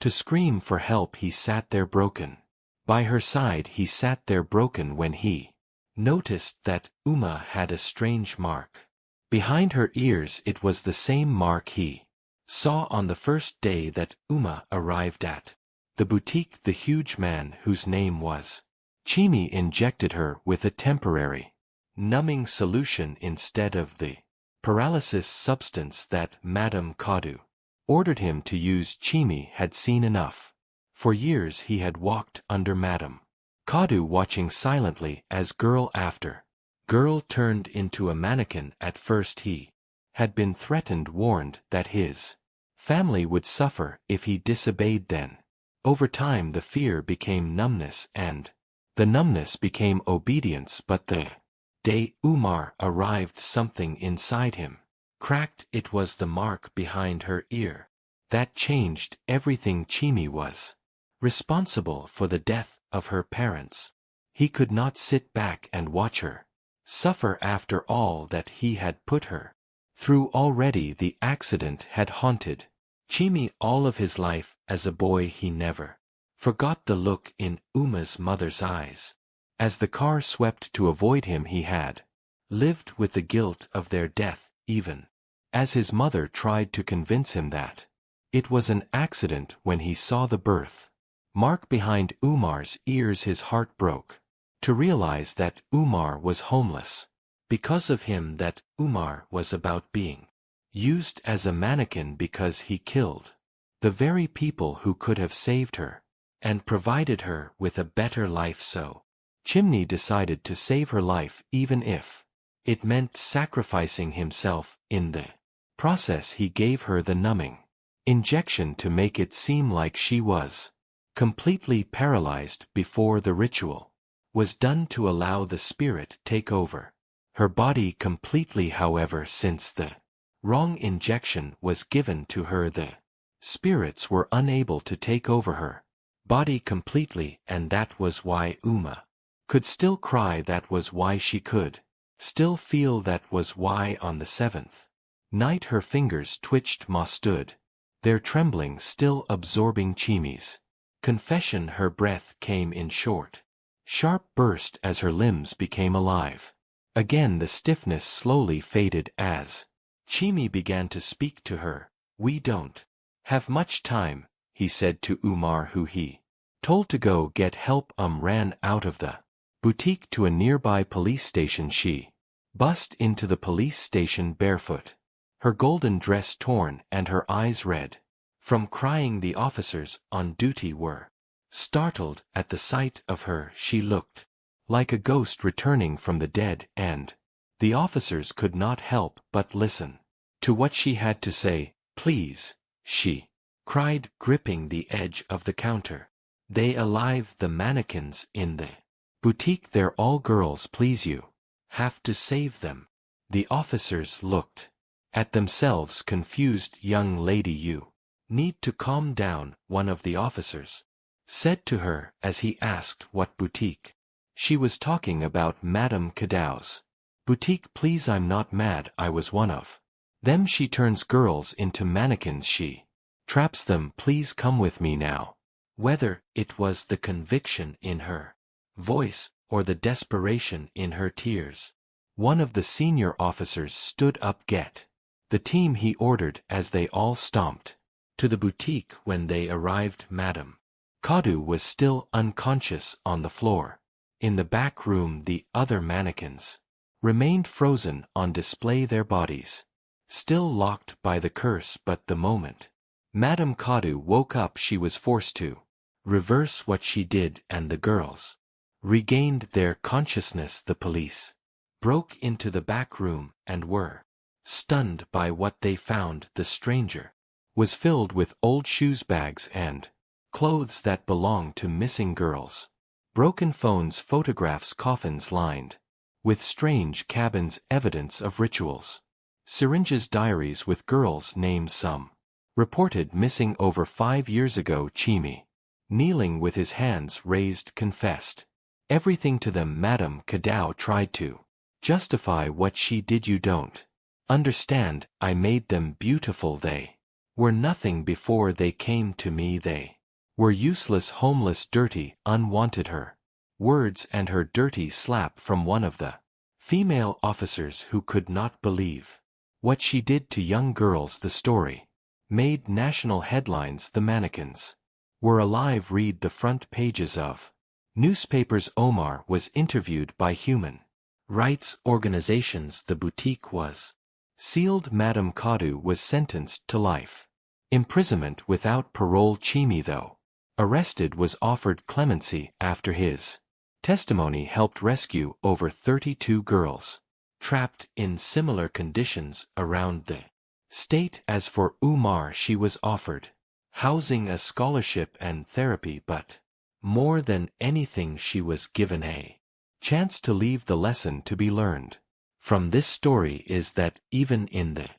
To scream for help he sat there broken. By her side he sat there broken when he noticed that Uma had a strange mark. Behind her ears it was the same mark he saw on the first day that Uma arrived at the boutique. The huge man whose name was Chimi injected her with a temporary numbing solution instead of the paralysis substance that Madame Kadu ordered him to use. Chimi had seen enough. For years he had walked under Madame Kadu, watching silently as girl after girl turned into a mannequin. At first he had been threatened, warned that his family would suffer if he disobeyed. Then, over time, the fear became numbness and the numbness became obedience. But the day Umar arrived, something inside him cracked. It was the mark behind her ear. That changed everything. Chimi was responsible for the death of her parents. He could not sit back and watch her suffer after all that he had put her through. Already the accident had haunted Chimi all of his life. As a boy he never forgot the look in Uma's mother's eyes. As the car swept to avoid him, he had lived with the guilt of their death, even as his mother tried to convince him that it was an accident. When he saw the birth mark behind Umar's ears, his heart broke. To realize that Umar was homeless because of him, that Umar was about being used as a mannequin because he killed the very people who could have saved her and provided her with a better life. So Chimney decided to save her life, even if it meant sacrificing himself. In the process he gave her the numbing injection to make it seem like she was completely paralyzed before the ritual was done, to allow the spirit take over her body completely. However, since the wrong injection was given to her, the spirits were unable to take over her body completely, and that was why Uma could still cry. That was why she could still feel. That was why on the seventh night her fingers twitched. Ma stood there trembling, still absorbing Chimi's confession. Her breath came in short, sharp burst as her limbs became alive. Again the stiffness slowly faded as Chimi began to speak to her. "We don't have much time," he said to Umar, who he told to go get help. Ran out of the boutique to a nearby police station. She bust into the police station barefoot, her golden dress torn and her eyes red from crying. The officers on duty were startled at the sight of her. She looked like a ghost returning from the dead, and the officers could not help but listen to what she had to say. "Please," she cried, gripping the edge of the counter. "They alive the mannequins in the boutique. They're all girls. Please, you have to save them." The officers looked at themselves, confused. "Young lady, you need to calm down," one of the officers said to her as he asked what boutique she was talking about. "Madame Kadau's boutique." "Please, I'm not mad. I was one of them. She turns girls into mannequins. She traps them. Please come with me now." Whether it was the conviction in her voice or the desperation in her tears, one of the senior officers stood up. "Get the team," he ordered as they all stomped to the boutique. When they arrived, Madame Kadu was still unconscious on the floor. In the back room, the other mannequins remained frozen on display, their bodies still locked by the curse. But the moment Madame Kadu woke up, she was forced to reverse what she did, and the girls regained their consciousness. The police broke into the back room and were stunned by what they found. The stranger was filled with old shoes, bags, and clothes that belonged to missing girls. Broken phones, photographs, coffins lined with strange cabins, evidence of rituals. Syringes, diaries with girls' names, some reported missing over 5 years ago. Chimi, kneeling with his hands raised, confessed everything to them. Madame Kadau tried to justify what she did. "You don't understand. I made them beautiful. They were nothing before they came to me. They were useless, homeless, dirty, unwanted. Her words and her dirty slap from one of the female officers who could not believe what she did to young girls. The story made national headlines. The mannequins were alive. Read the front pages of newspapers. Omar was interviewed by human rights organizations. The boutique was sealed. Madame Kadu was sentenced to life imprisonment without parole. Chimi, though arrested, was offered clemency after his testimony helped rescue over 32 girls trapped in similar conditions around the state. As for Umar, she was offered housing, a scholarship, and therapy, but more than anything she was given a chance to leave. The lesson to be learned from this story is that even in the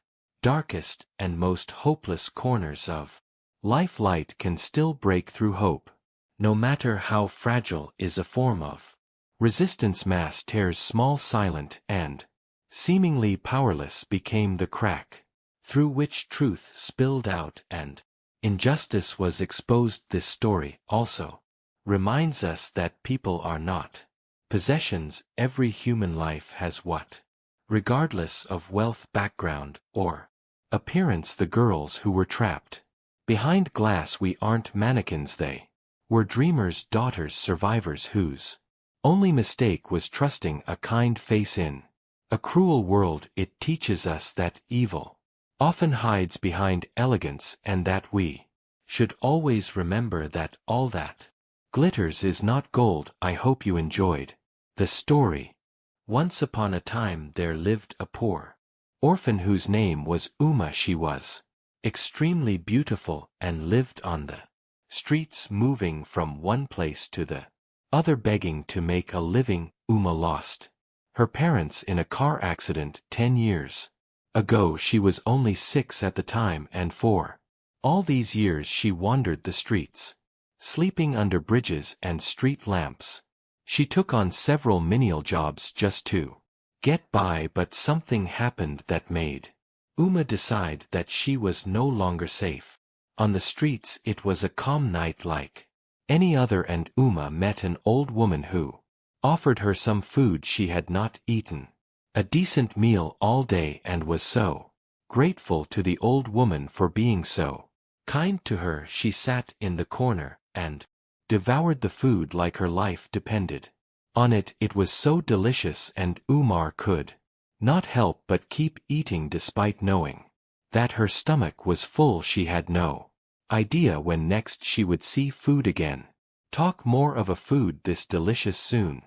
darkest and most hopeless corners of life, light can still break through. Hope, no matter how fragile, is a form of resistance. Mass tears, small, silent, and seemingly powerless, became the crack through which truth spilled out and injustice was exposed. This story also reminds us that people are not possessions. Every human life has what, regardless of wealth, background, or appearance. The girls who were trapped behind glass, we aren't mannequins. They were dreamers, daughters, survivors whose only mistake was trusting a kind face in a cruel world. It teaches us that evil often hides behind elegance, and that we should always remember that all that glitters is not gold. I hope you enjoyed the story. Once upon a time there lived a poor orphan whose name was Uma. She was extremely beautiful and lived on the streets, moving from one place to the other begging to make a living. Uma lost her parents in a car accident 10 years ago. She was only 6 at the time, and for all these years she wandered the streets, sleeping under bridges and street lamps. She took on several menial jobs just to get by, but something happened that made Uma decide that she was no longer safe on the streets. It was a calm night like any other, and Uma met an old woman who offered her some food. She had not eaten a decent meal all day and was so grateful to the old woman for being so kind to her. She sat in the corner and devoured the food like her life depended on it. It was so delicious, and Umar could not help but keep eating despite knowing that her stomach was full. She had no idea when next she would see food again. Talk more of a food this delicious. Soon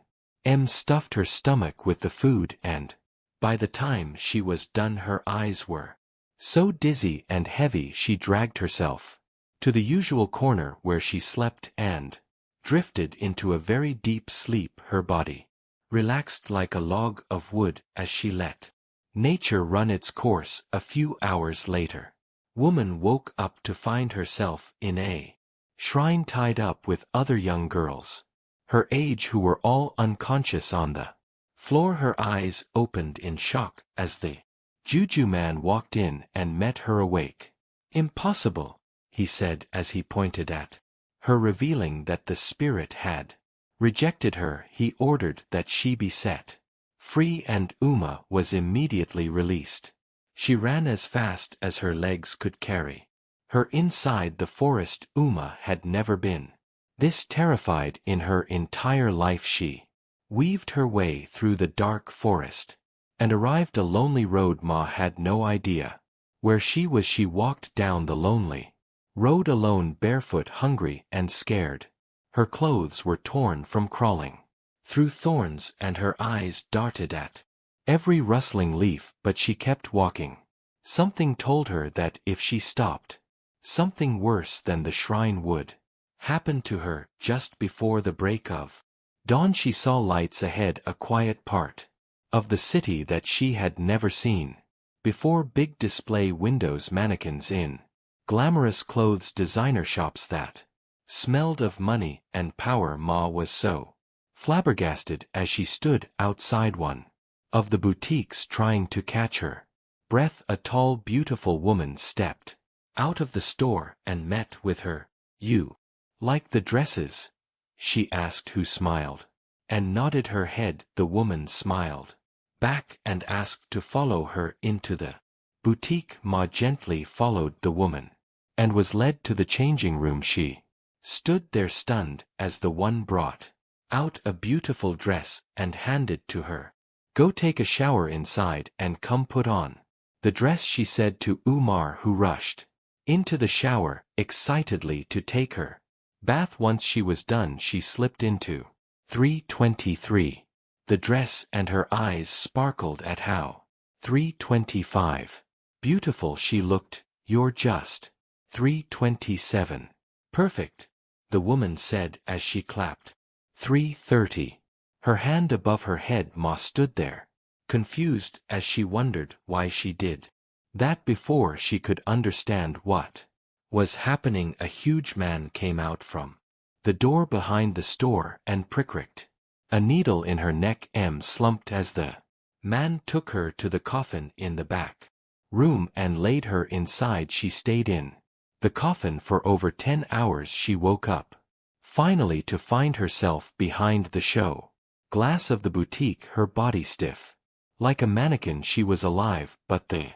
stuffed her stomach with the food, and by the time she was done her eyes were so dizzy and heavy she dragged herself to the usual corner where she slept and drifted into a very deep sleep. Her body relaxed like a log of wood as she let nature run its course. A few hours later, woman woke up to find herself in a shrine tied up with other young girls her age who were all unconscious on the floor. Her eyes opened in shock as the juju man walked in and met her awake. Impossible, he said as he pointed at her, revealing that the spirit had rejected her. He ordered that she be set free, and Uma was immediately released. She ran as fast as her legs could carry her inside the forest. Uma had never been this terrified in her entire life. She weaved her way through the dark forest and arrived a lonely road. Ma had no idea where she was. She walked down the lonely road alone, barefoot, hungry, and scared. Her clothes were torn from crawling through thorns, and her eyes darted at every rustling leaf, but she kept walking. Something told her that if she stopped, something worse than the shrine would happen to her. Just before the break of dawn she saw lights ahead, a quiet part of the city that she had never seen before. Big display windows, mannequins in glamorous clothes, designer shops that smelled of money and power. Ma was so flabbergasted as she stood outside one of the boutiques trying to catch her breath. A tall, beautiful woman stepped out of the store and met with her. You like the dresses? She asked, who smiled and nodded her head. The woman smiled back and asked to follow her into the boutique. Ma gently followed the woman and was led to the changing room. She stood there stunned as the one brought out a beautiful dress and handed to her. Go take a shower inside and come put on the dress, she said to Umar, who rushed into the shower excitedly to take her bath. Once she was done, she slipped into 323 the dress, and her eyes sparkled at how 325 beautiful she looked. You're just 327 perfect, the woman said as she clapped 330 her hand above her head. Ma stood there confused as she wondered why she did that. Before she could understand what was happening, a huge man came out from the door behind the store and pricked a needle in her neck. Slumped as the man took her to the coffin in the back room and laid her inside. She stayed in the coffin for over 10 hours. She woke up finally to find herself behind the show glass of the boutique, her body stiff like a mannequin. She was alive, but the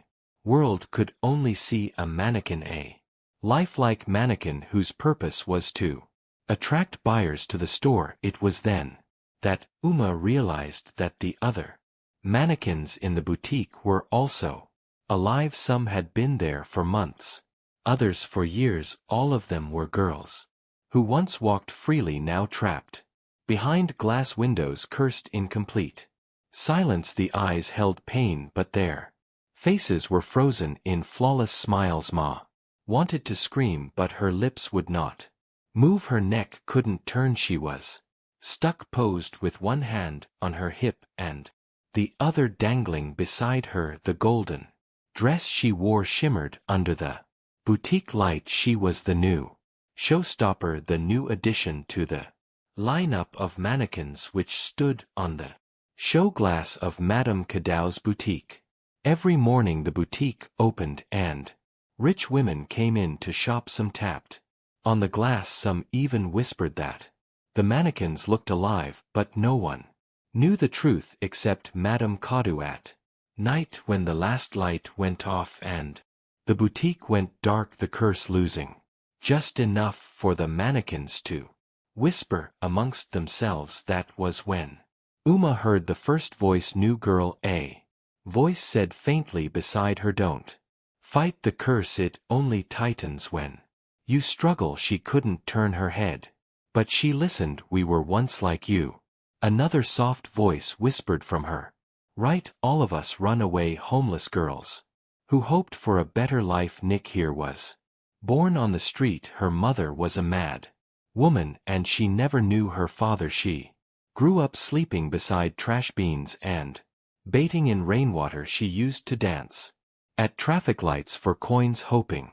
world could only see a mannequin, a lifelike mannequin whose purpose was to attract buyers to the store. It was then that Uma realized that the other mannequins in the boutique were also alive. Some had been there for months, others for years. All of them were girls who once walked freely, now trapped behind glass windows, cursed in complete silence. The eyes held pain, but their faces were frozen in flawless smiles. Ma wanted to scream, but her lips would not move. Her neck couldn't turn. She was stuck, posed with one hand on her hip and the other dangling beside her. The golden dress she wore shimmered under the boutique light. She was the new showstopper, the new addition to the lineup of mannequins which stood on the show glass of Madame Cadau's boutique. Every morning the boutique opened and rich women came in to shop. Some tapped on the glass, some even whispered that the mannequins looked alive, but no one knew the truth except Madame Cadau. At night, when the last light went off and the boutique went dark, the curse losing just enough for the mannequins to whisper amongst themselves, that was when Uma heard the first voice. New girl, a voice said faintly beside her. Don't fight the curse, it only tightens when you struggle. She couldn't turn her head, but she listened. We were once like you, another soft voice whispered from her right. All of us runaway homeless girls who hoped for a better life. Nick here was born on the street. Her mother was a mad woman and she never knew her father. She grew up sleeping beside trash bins and bathing in rainwater. She used to dance at traffic lights for coins, hoping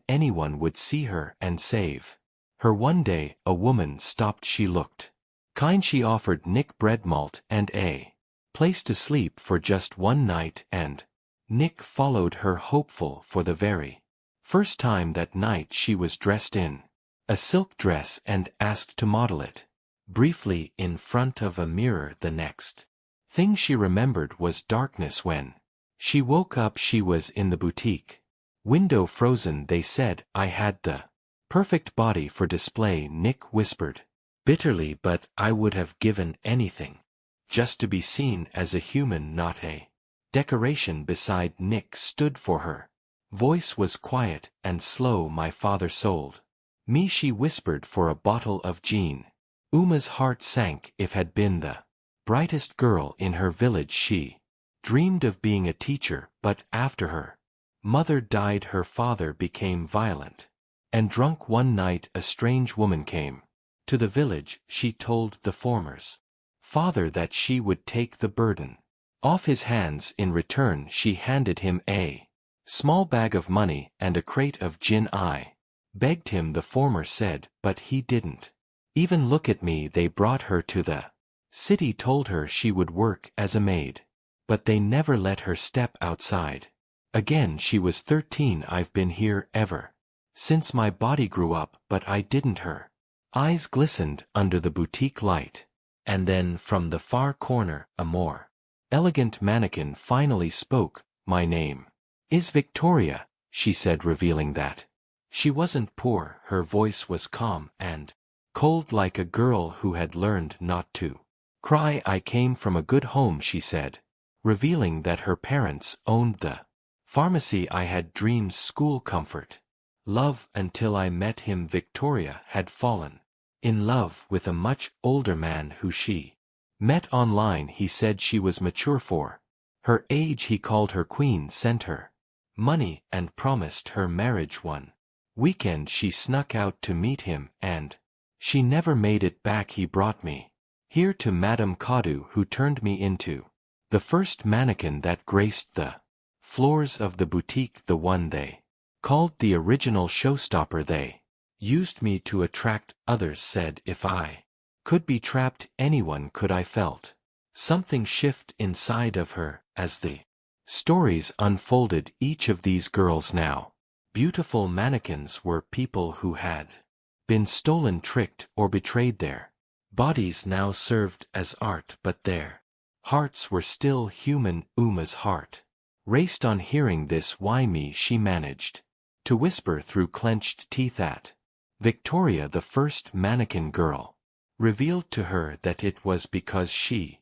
anyone would see her and save her. One day, a woman stopped. She looked kind. She offered Nick bread, malt, and a place to sleep for just one night, and Nick followed her, hopeful. For the very first time that night she was dressed in a silk dress and asked to model it briefly in front of a mirror. The next thing she remembered was darkness. When she woke up, she was in the boutique window, frozen. They said I had the perfect body for display. Nick whispered bitterly, but I would have given anything just to be seen as a human, not a decoration. Beside Nick stood for her voice was quiet and slow. My father sold me, she whispered, for a bottle of gin. Uma's heart sank. If had been the brightest girl in her village, she dreamed of being a teacher, but after her mother died, her father became violent and drunk. One night a strange woman came to the village. She told the former's father that she would take the burden off his hands. In return, she handed him a small bag of money and a crate of gin. I begged him, the former said, but he didn't even look at me. They brought her to the city, told her she would work as a maid, but they never let her step outside Again she was 13. I've been here ever since my body grew up, but I didn't. Her eyes glistened under the boutique light. And then from the far corner, a more elegant mannequin finally spoke. My name is Victoria, she said, revealing that she wasn't poor. Her voice was calm and cold, like a girl who had learned not to cry. I came from a good home, she said, revealing that her parents owned the pharmacy. I had dreams, school, comfort, love, until I met him. Victoria had fallen in love with a much older man who she met online. He said she was mature for her age. He called her queen, sent her money, and promised her marriage. One weekend she snuck out to meet him, and she never made it back. He brought me here to Madame Kadu, who turned me into the first mannequin that graced the floors of the boutique, the one they called the original showstopper. They used me to attract others, said if I could be trapped, anyone could. I felt something shift inside of her as the stories unfolded. Each of these girls, now beautiful mannequins, were people who had been stolen, tricked, or betrayed. Their bodies now served as art, but their hearts were still human. Uma's heart raced on hearing this. Why me? She managed to whisper through clenched teeth at Victoria. The first mannequin girl revealed to her that it was because she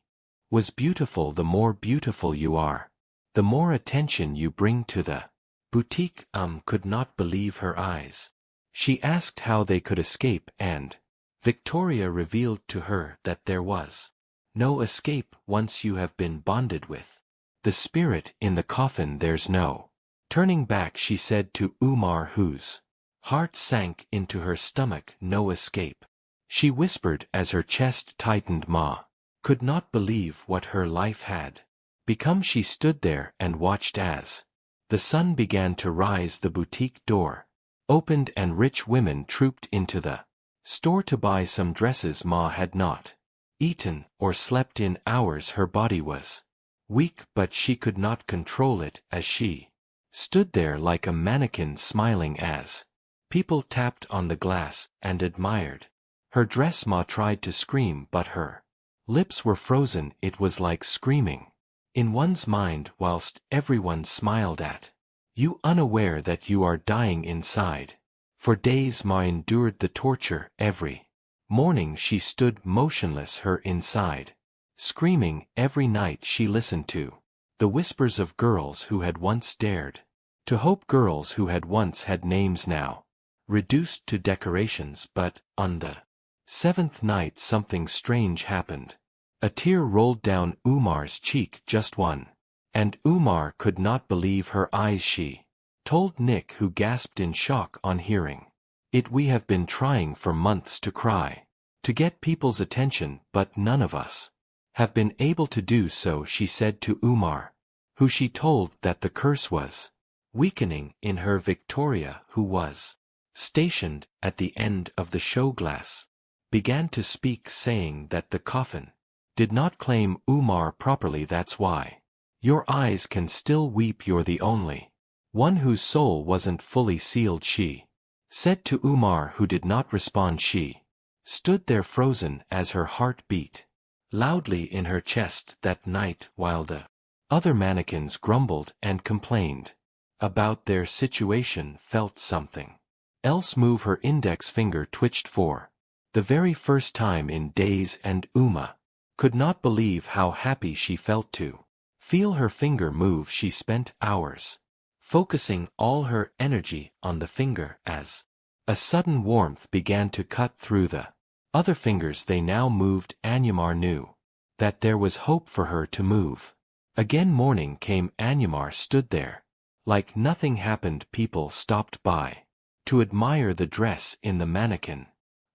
was beautiful. The more beautiful you are, the more attention you bring to the boutique. Could not believe her eyes. She asked how they could escape, and Victoria revealed to her that there was no escape. Once you have been bonded with the spirit in the coffin, there's no turning back, she said to Umar, whose heart sank into her stomach. No escape, she whispered as her chest tightened. Ma could not believe what her life had become. She stood there and watched as the sun began to rise. The boutique door opened and rich women trooped into the store to buy some dresses. Ma had not eaten or slept in hours. Her body was weak, but she could not control it as she stood there like a mannequin, smiling as people tapped on the glass and admired her dress. Ma tried to scream, but her lips were frozen. It was like screaming in one's mind whilst everyone smiled at you, unaware that you are dying inside. For days Ma endured the torture. Every morning she stood motionless, her inside screaming. Every night she listened to the whispers of girls who had once dared to hope, girls who had once had names now reduced to decorations. But on the seventh night something strange happened. A tear rolled down Umar's cheek, just one, and Umar could not believe her eyes. She told Nick, who gasped in shock on hearing it. We have been trying for months to cry, to get people's attention, but none of us have been able to do so, she said to Umar, who she told that the curse was weakening in her. Victoria, who was stationed at the end of the show glass, began to speak, saying that the coffin did not claim Umar properly. That's why your eyes can still weep. You're the only one whose soul wasn't fully sealed, she said to Umar, who did not respond. She stood there frozen as her heart beat loudly in her chest. That night, while the other mannequins grumbled and complained about their situation, felt something else move. Her index finger twitched for the very first time in days, and Uma could not believe how happy she felt to feel her finger move. She spent hours focusing all her energy on the finger as a sudden warmth began to cut through the other fingers. They now moved. Anyamar knew that there was hope for her to move again. Morning came. Anyamar stood there like nothing happened. People stopped by to admire the dress in the mannequin.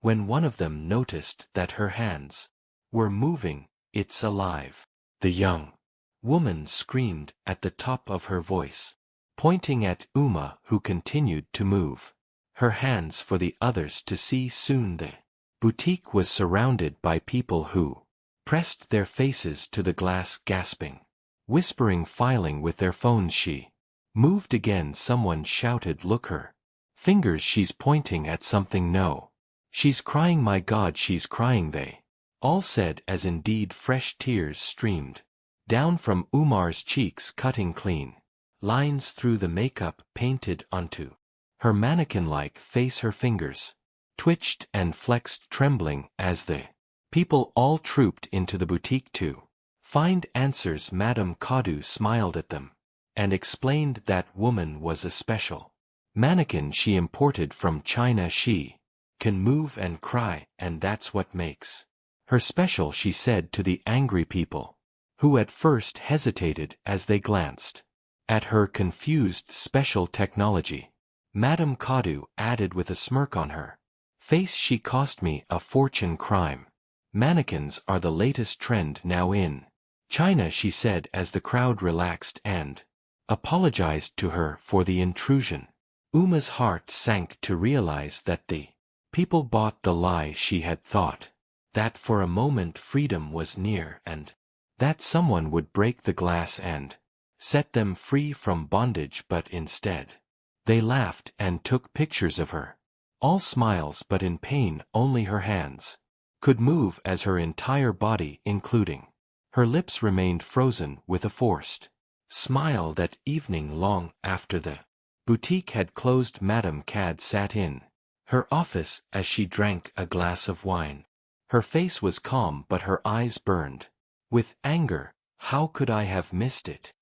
When one of them noticed that her hands were moving, "It's alive," the young woman screamed at the top of her voice, pointing at Uma, who continued to move her hands for the others to see. Soon the boutique was surrounded by people who pressed their faces to the glass, gasping, whispering, filing with their phones. She Moved again, someone shouted, "Look her fingers, she's pointing at something, no. She's crying, my God, she's crying," they all said, as indeed fresh tears streamed down from Umar's cheeks, cutting clean lines through the makeup painted onto her mannequin-like face. Her fingers twitched and flexed, trembling, as the people all trooped into the boutique to find answers. Madame Kadu smiled at them and explained that woman was a special mannequin she imported from China. She can move and cry, and that's what makes her special, she said to the angry people, who at first hesitated as they glanced at her confused special technology. Madame Kadu added with a smirk on her face, "She cost me a fortune. Crime mannequins are the latest trend now in China," she said as the crowd relaxed and apologized to her for the intrusion. Uma's heart sank to realize that the people bought the lie. She had thought that for a moment freedom was near and that someone would break the glass and set them free from bondage, but instead they laughed and took pictures of her, all smiles, but in pain. Only her hands could move, as her entire body, including her lips, remained frozen with a forced smile. That evening, long after the boutique had closed, Madame Cad sat in her office as she drank a glass of wine. Her face was calm, but her eyes burned with anger. "How could I have missed it?"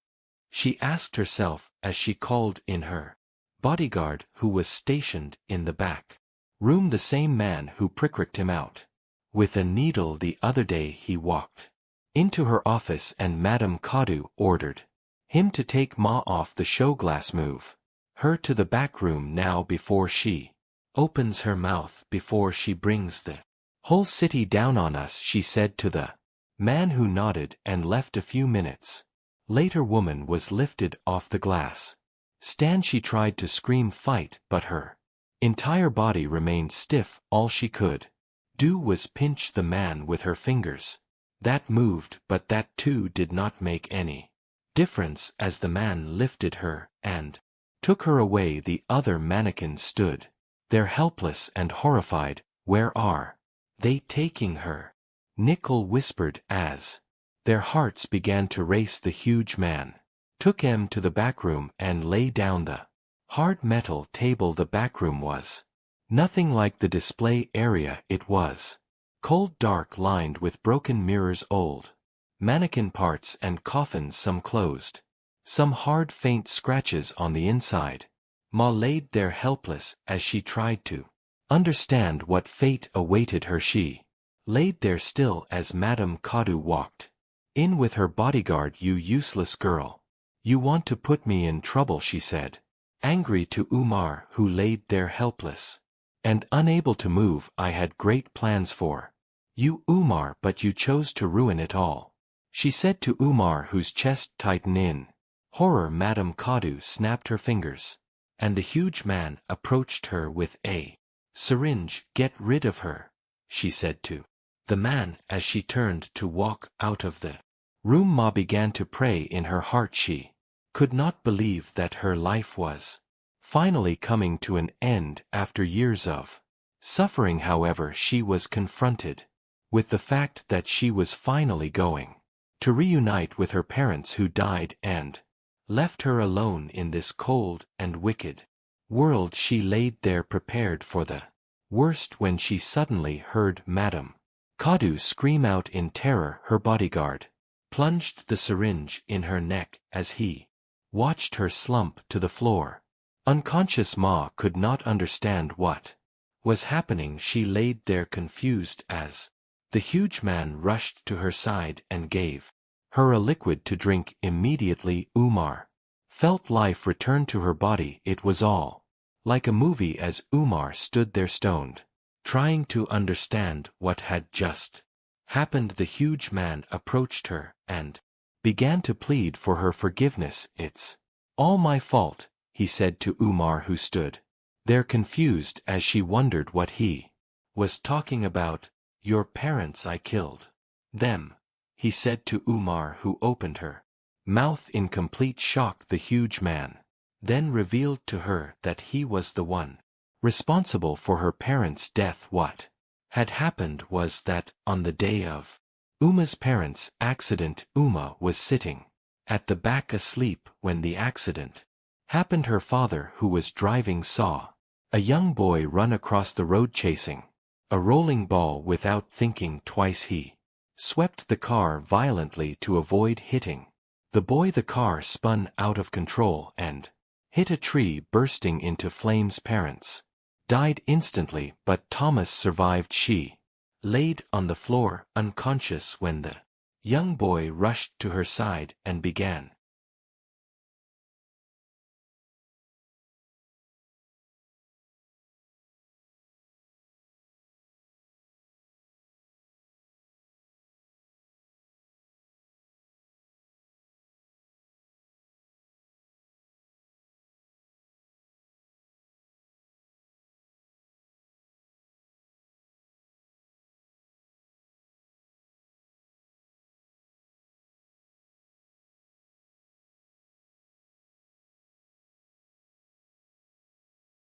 she asked herself as she called in her bodyguard, who was stationed in the back room, the same man who pricked him out with a needle the other day. He walked into her office and Madame Kadu ordered him to take Ma off the show glass, move her to the back room now before she opens her mouth, before she brings the whole city down on us, she said to the man, who nodded and left. A few minutes later, woman was lifted off the glass stand. She tried to scream, fight, but her entire body remained stiff. All she could do was pinch the man with her fingers. That moved, but that too did not make any difference as the man lifted her and took her away. The other mannequins stood there, helpless and horrified. "Where are they taking her?" Nickel whispered as their hearts began to race. The huge man took em to the back room and lay down the hard metal table. The back room was nothing like the display area. It was cold, dark, lined with broken mirrors, old mannequin parts and coffins, some closed, some hard, faint scratches on the inside. Ma laid there helpless as she tried to understand what fate awaited her. She laid there still as Madame Kadu walked in with her bodyguard. "You useless girl. You want to put me in trouble," she said, angry to Umar, who laid there helpless and unable to move. "I had great plans for you, Umar, but you chose to ruin it all," she said to Umar, whose chest tightened in horror. Madame Kadu snapped her fingers, and the huge man approached her with a syringe. "Get rid of her," she said to the man as she turned to walk out of the room. Ma began to pray in her heart. She could not believe that her life was finally coming to an end after years of suffering. However, she was confronted with the fact that she was finally going to reunite with her parents who died and left her alone in this cold and wicked world. She laid there prepared for the worst when she suddenly heard Madame Kadu scream out in terror. Her bodyguard plunged the syringe in her neck as he watched her slump to the floor. Unconscious, Ma could not understand what was happening. She laid there confused as the huge man rushed to her side and gave her a liquid to drink. Immediately, Umar felt life return to her body. It was all like a movie as Umar stood there stoned, trying to understand what had just happened. The huge man approached her and began to plead for her forgiveness. "It's all my fault," he said to Umar, who stood there confused as she wondered what he was talking about. "Your parents, I killed them," he said to Umar, who opened her mouth in complete shock. The huge man then revealed to her that he was the one responsible for her parents' death. What had happened was that, on the day of Uma's parents' accident, Uma was sitting at the back asleep when the accident happened. Her father, who was driving, saw a young boy run across the road chasing a rolling ball. Without thinking twice, he swept the car violently to avoid hitting the boy. The car spun out of control and hit a tree, bursting into flames. Parents died instantly, but Thomas survived. She laid on the floor, unconscious, when the young boy rushed to her side and began